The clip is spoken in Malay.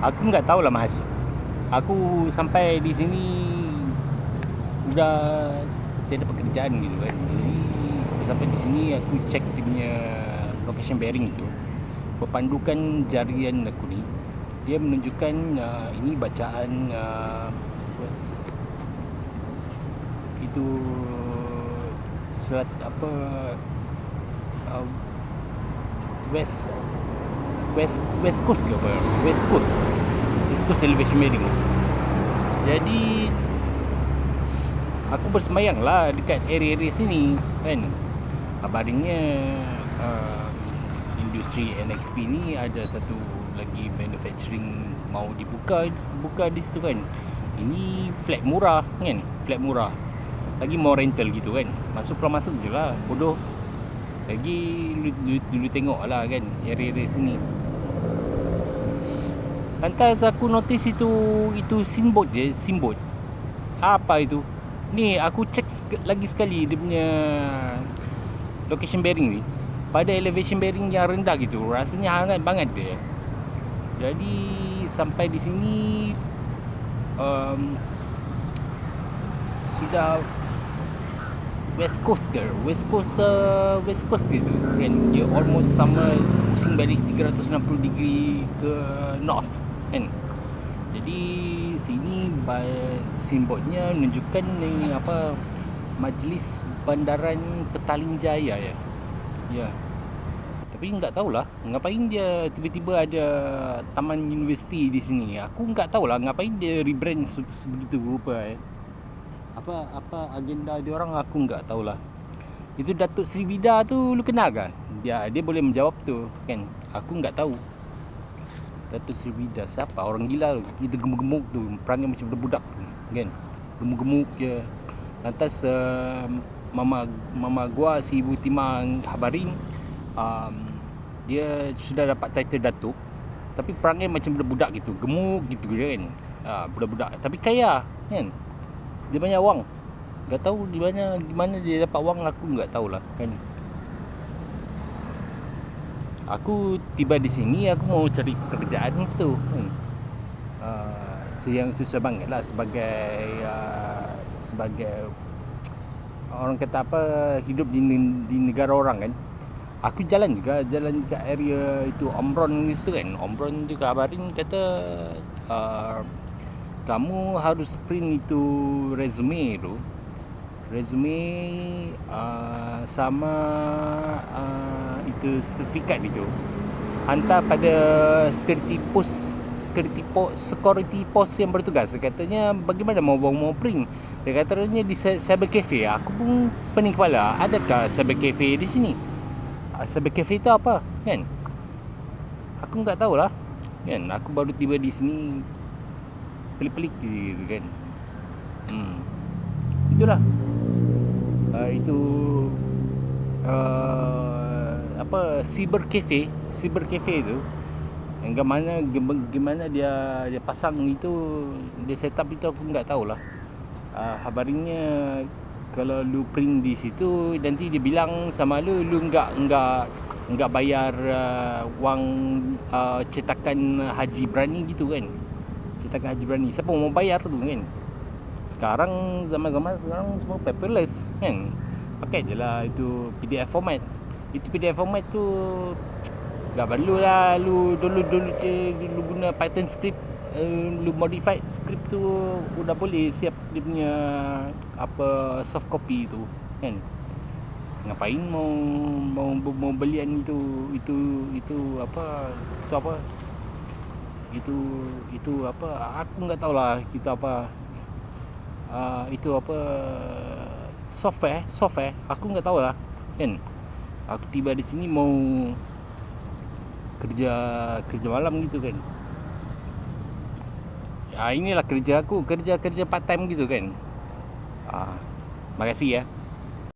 Aku nggak tahu lah mas. Aku sampai di sini udah tiada pekerjaan gitu kan. Jadi sampai-sampai di sini aku cek dia punya location bearing itu. Berpandukan jarian aku ni, dia menunjukkan ini bacaan west, itu selat apa, uh, west west coast ke apa, west coast elevation bearing. Jadi aku bersemayang lah dekat area-area sini kan. Kabarnya uh, industri NXP ni ada satu lagi manufacturing mau buka di situ kan. Ini flat murah kan, flat murah. Lagi mau rental gitu kan. Masuk je lah, bodoh. Lagi dulu tengok lah kan area-area sini. Lantas aku notice itu signboard je, signboard. Apa itu? Ni aku cek lagi sekali dia punya location bearing ni. Pada elevation bearing yang rendah gitu, rasanya hangat banget dia. Jadi sampai di sini sudah west coast ke, west coast gitu kan. Dia almost sama pusing balik 360 degree ke north kan. Jadi sini signboardnya menunjukkan ni apa, Majlis Bandaran Petaling Jaya ya. Ya. Tapi enggak tahulah ngapain dia tiba-tiba ada taman universiti di sini. Aku enggak tahulah ngapain dia rebrand sebegitu rupa Apa agenda dia orang aku enggak tahulah. Itu Datuk Sri Vida tu lu kenal ke? Dia boleh menjawab tu kan. Aku enggak tahu. Datuk Sri Vida siapa? Orang gila tu. Itu gemuk-gemuk tu, perangai macam budak tu kan. Gemuk-gemuk je. Lantas mama gua si Ibu Timang Habarin, dia sudah dapat title datuk tapi perangai macam budak-budak gitu, gemuk gitu kan. Budak-budak tapi kaya kan. Dia banyak wang. Tak tahu di mana dia dapat wang, aku enggak tahulah kan. Aku tiba di sini aku mau cari pekerjaan situ kan. Yang susah banget lah sebagai orang kata apa, hidup di negara orang kan. Aku jalan ke area itu Omron itu kan. Omron juga kabarin kata kamu harus print itu resume tu. Sama itu sertifikat itu. Hantar pada security post yang bertugas. Katanya bagaimana mau print. Dia katanya di cyber cafe. Aku pun pening kepala. Adakah cyber cafe di sini? Cyber cafe itu apa kan? Aku enggak tahulah kan. Aku baru tiba di sini, pelik-pelik gitu kan. Itulah itu apa, cyber cafe itu yang gimana dia pasang itu, dia set up itu aku enggak tahulah. Habarinnya kalau lu print di situ nanti dia bilang sama lu enggak bayar wang cetakan Haji Berani gitu kan. Cetakan Haji Berani siapa mau bayar tu kan. Sekarang zaman-zaman sekarang semua paperless kan. Pakai je lah itu PDF format. Itu PDF format tu tak perlu lah lu dulu guna Python script, lu modify script tu udah boleh siap dia punya apa soft copy tu kan. Ngapain mau belian itu apa, itu apa, aku enggak tahulah kita apa. Itu apa, software aku enggak tahu lah kan. Aku tiba di sini mau kerja malam gitu kan. Inilah kerja aku, kerja part time gitu kan. Makasih ya.